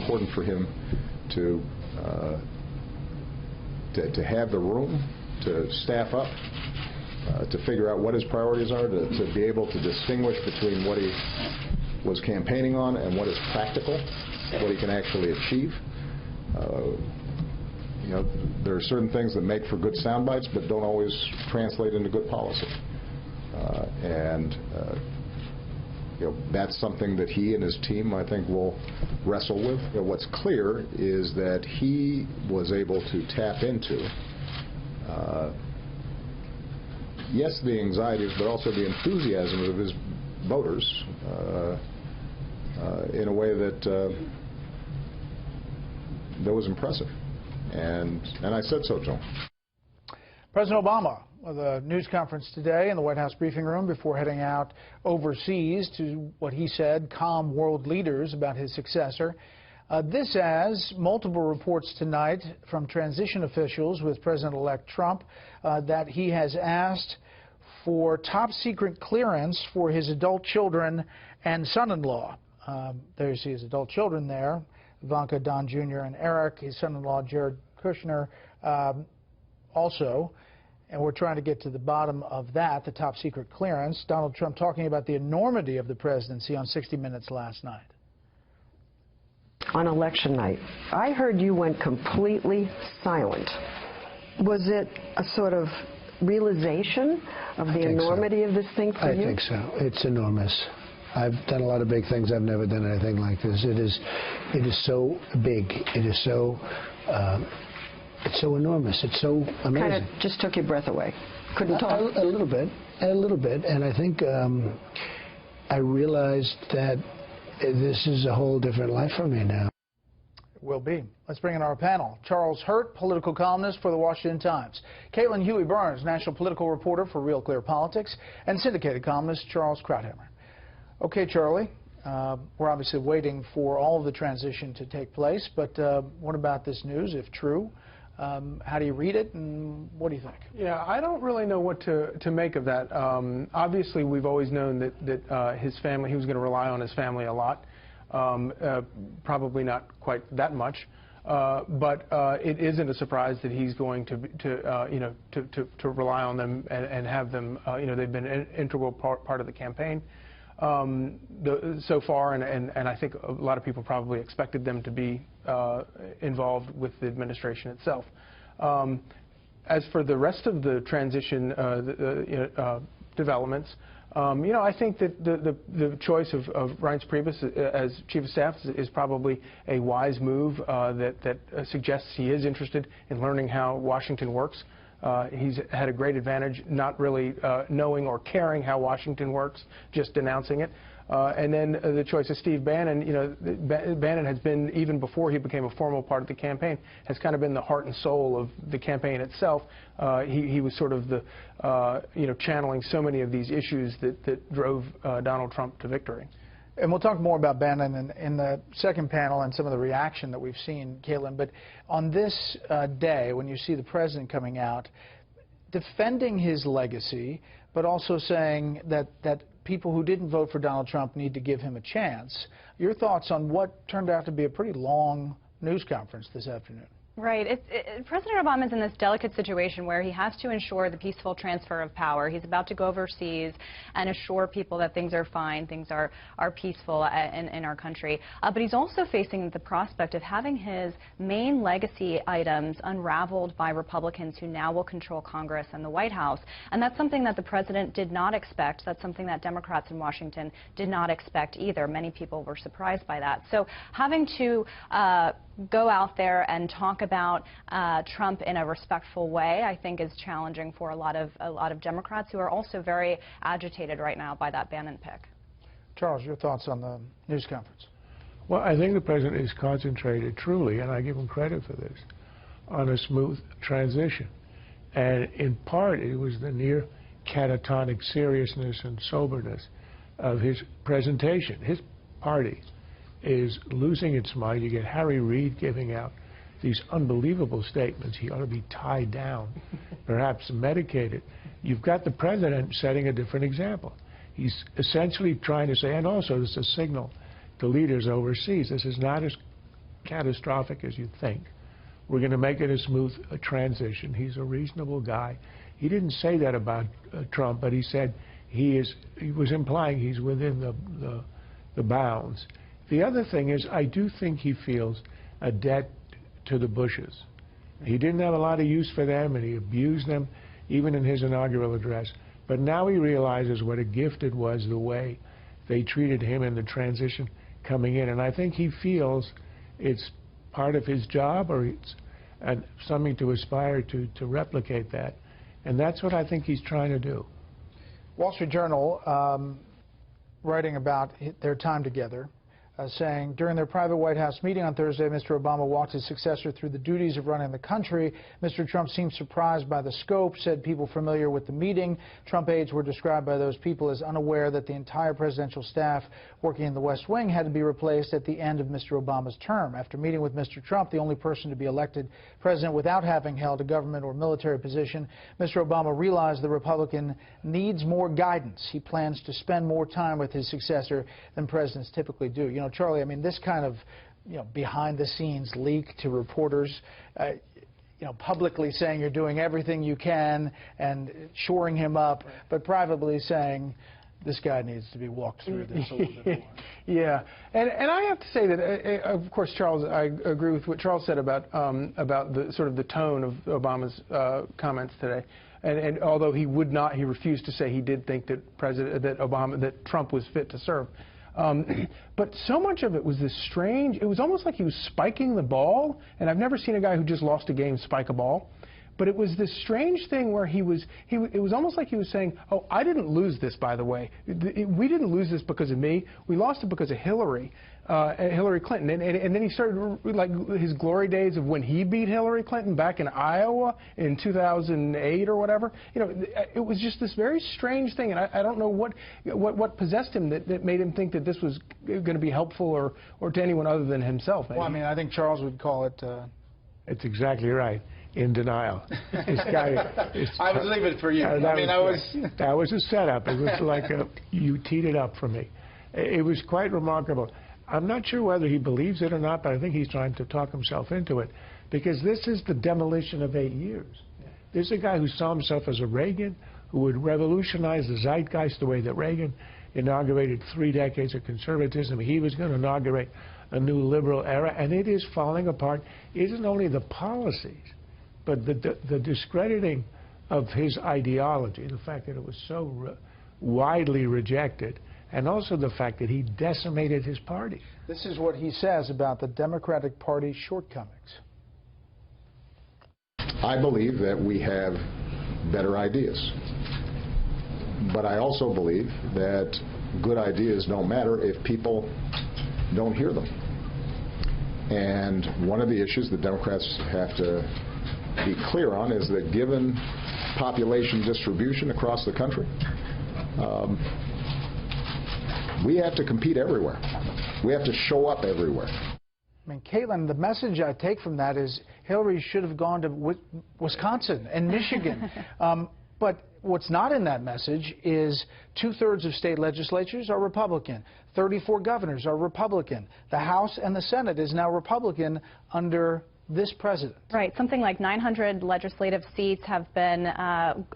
important for him to have the room to staff up, to figure out what his priorities are, to be able to distinguish between what he was campaigning on and what is practical, what he can actually achieve. You know, there are certain things that make for good sound bites, but don't always translate into good policy. You know, that's something that he and his team, I think, will wrestle with. You know, what's clear is that he was able to tap into, yes, the anxieties, but also the enthusiasm of his voters in a way that was impressive. And I said so to him. President Obama with a news conference today in the White House briefing room before heading out overseas to what he said calm world leaders about his successor. This as multiple reports tonight from transition officials with President-elect Trump that he has asked for top secret clearance for his adult children and son-in-law. There you see his adult children there, Ivanka, Don Jr., and Eric, his son-in-law Jared Kushner also. And we're trying to get to the bottom of that, the top secret clearance. Donald Trump talking about the enormity of the presidency on 60 Minutes last night. On election night, I heard you went completely silent. Was it a sort of realization of the enormity of this thing for you? I think so. It's enormous. I've done a lot of big things. I've never done anything like this. It is so big. It is so it's so enormous. It's so amazing. Kind of just took your breath away. Couldn't talk. A little bit, and I think I realized that this is a whole different life for me now. It will be. Let's bring in our panel. Charles Hurt, political columnist for the Washington Times. Caitlin Huey-Burns, national political reporter for Real Clear Politics, and syndicated columnist Charles Krauthammer. Okay, Charlie, we're obviously waiting for all of the transition to take place, but what about this news, if true? How do you read it, and what do you think? Yeah, I don't really know what to make of that. Obviously, we've always known that his family, he was going to rely on his family a lot. Probably not quite that much, but it isn't a surprise that he's going to rely on them and have them. They've been an integral part of the campaign so far, and I think a lot of people probably expected them to be involved with the administration itself. As for the rest of the transition developments, I think that the choice of Reince Priebus as Chief of Staff is probably a wise move that suggests he is interested in learning how Washington works. He's had a great advantage not really knowing or caring how Washington works, just denouncing it. And then the choice of Steve Bannon, Bannon has been, even before he became a formal part of the campaign, has kind of been the heart and soul of the campaign itself. He was sort of the, channeling so many of these issues that drove Donald Trump to victory. And we'll talk more about Bannon in the second panel and some of the reaction that we've seen, Caitlin. But on this day, when you see the president coming out, defending his legacy, but also saying that people who didn't vote for Donald Trump need to give him a chance, your thoughts on what turned out to be a pretty long news conference this afternoon? Right. President Obama is in this delicate situation where he has to ensure the peaceful transfer of power. He's about to go overseas and assure people that things are fine, things are peaceful in our country. But he's also facing the prospect of having his main legacy items unraveled by Republicans who now will control Congress and the White House. And that's something that the president did not expect. That's something that Democrats in Washington did not expect either. Many people were surprised by that. So having to go out there and talk about Trump in a respectful way, I think, is challenging for a lot of Democrats who are also very agitated right now by that Bannon pick. Charles, your thoughts on the news conference? Well, I think the president is concentrated truly, and I give him credit for this, on a smooth transition. And in part, it was the near catatonic seriousness and soberness of his presentation. His party is losing its mind. You get Harry Reid giving out these unbelievable statements. He ought to be tied down, perhaps medicated. You've got the president setting a different example. He's essentially trying to say, and also it's a signal to leaders overseas, this is not as catastrophic as you think. We're going to make it a smooth transition. He's a reasonable guy. He didn't say that about Trump, but he said he was implying he's within the bounds. The other thing is, I do think he feels a debt to the Bushes. He didn't have a lot of use for them, and he abused them, even in his inaugural address. But now he realizes what a gift it was, the way they treated him in the transition coming in. And I think he feels it's part of his job, or it's something to aspire to replicate that. And that's what I think he's trying to do. Wall Street Journal writing about their time together, saying, during their private White House meeting on Thursday, Mr. Obama walked his successor through the duties of running the country. Mr. Trump seemed surprised by the scope, said people familiar with the meeting. Trump aides were described by those people as unaware that the entire presidential staff working in the West Wing had to be replaced at the end of Mr. Obama's term. After meeting with Mr. Trump, the only person to be elected president without having held a government or military position, Mr. Obama realized the Republican needs more guidance. He plans to spend more time with his successor than presidents typically do. You know, Charlie, I mean, this kind of, behind-the-scenes leak to reporters, publicly saying you're doing everything you can and shoring him up, but privately saying this guy needs to be walked through this a little bit more. Yeah, and I have to say that, of course, Charles, I agree with what Charles said about the sort of the tone of Obama's comments today. And although he refused to say he did think that that Trump was fit to serve. But so much of it was this strange, it was almost like he was spiking the ball, and I've never seen a guy who just lost a game spike a ball. But it was this strange thing where it was almost like he was saying, oh, I didn't lose this, by the way. We didn't lose this because of me. We lost it because of Hillary Clinton. And then he started, like, his glory days of when he beat Hillary Clinton back in Iowa in 2008 or whatever. It was just this very strange thing. And I don't know what possessed him that made him think that this was going to be helpful or to anyone other than himself. Maybe. Well, I mean, I think Charles would call it... It's exactly right. In denial. This guy, I was leaving it for you. That was a setup. It was like you teed it up for me. It was quite remarkable. I'm not sure whether he believes it or not, but I think he's trying to talk himself into it, because this is the demolition of 8 years. This is a guy who saw himself as a Reagan, who would revolutionize the zeitgeist the way that Reagan inaugurated 3 decades of conservatism. He was going to inaugurate a new liberal era, and it is falling apart. It isn't only the policies, but the discrediting of his ideology, the fact that it was so widely rejected, and also the fact that he decimated his party. This is what he says about the Democratic Party's shortcomings. I believe that we have better ideas. But I also believe that good ideas don't matter if people don't hear them. And one of the issues that Democrats have to be clear on is that given population distribution across the country, we have to compete everywhere. We have to show up everywhere. I mean, Caitlin, the message I take from that is Hillary should have gone to Wisconsin and Michigan. But what's not in that message is 2/3 of state legislatures are Republican. 34 governors are Republican. The House and the Senate is now Republican under this president. Right. Something like 900 legislative seats have been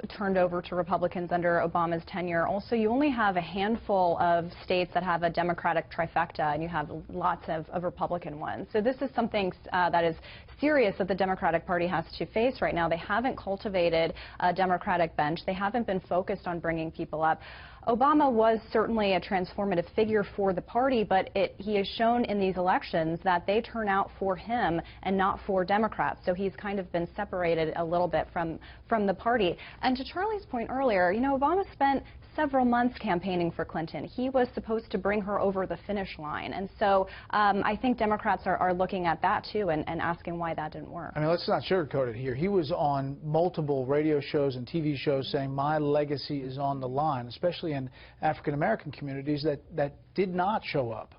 turned over to Republicans under Obama's tenure. Also, you only have a handful of states that have a Democratic trifecta, and you have lots of Republican ones. So this is something that is serious that the Democratic Party has to face right now. They haven't cultivated a Democratic bench. They haven't been focused on bringing people up. Obama was certainly a transformative figure for the party, but he has shown in these elections that they turn out for him and not for Democrats. So he's kind of been separated a little bit from the party. And to Charlie's point earlier, Obama spent several months campaigning for Clinton. He was supposed to bring her over the finish line. And so I think Democrats are looking at that, too, and asking why that didn't work. I mean, let's not sugarcoat it here. He was on multiple radio shows and TV shows saying, my legacy is on the line, especially in African-American communities that did not show up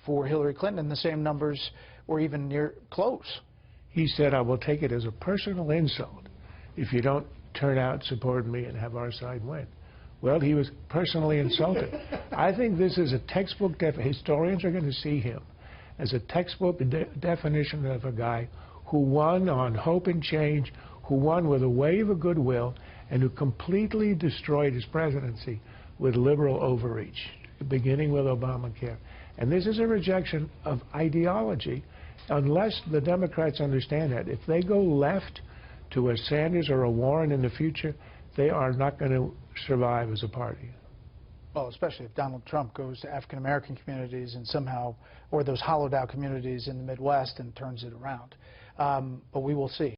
for Hillary Clinton in the same numbers or even near close. He said, I will take it as a personal insult if you don't turn out, support me, and have our side win. Well, he was personally insulted. I think this is a textbook that historians are going to see him as a textbook definition of a guy who won on hope and change, who won with a wave of goodwill, and who completely destroyed his presidency with liberal overreach, beginning with Obamacare. And this is a rejection of ideology, unless the Democrats understand that. If they go left to a Sanders or a Warren in the future, they are not going to survive as a party. Well, especially if Donald Trump goes to African-American communities and somehow, or those hollowed out communities in the Midwest and turns it around. But we will see.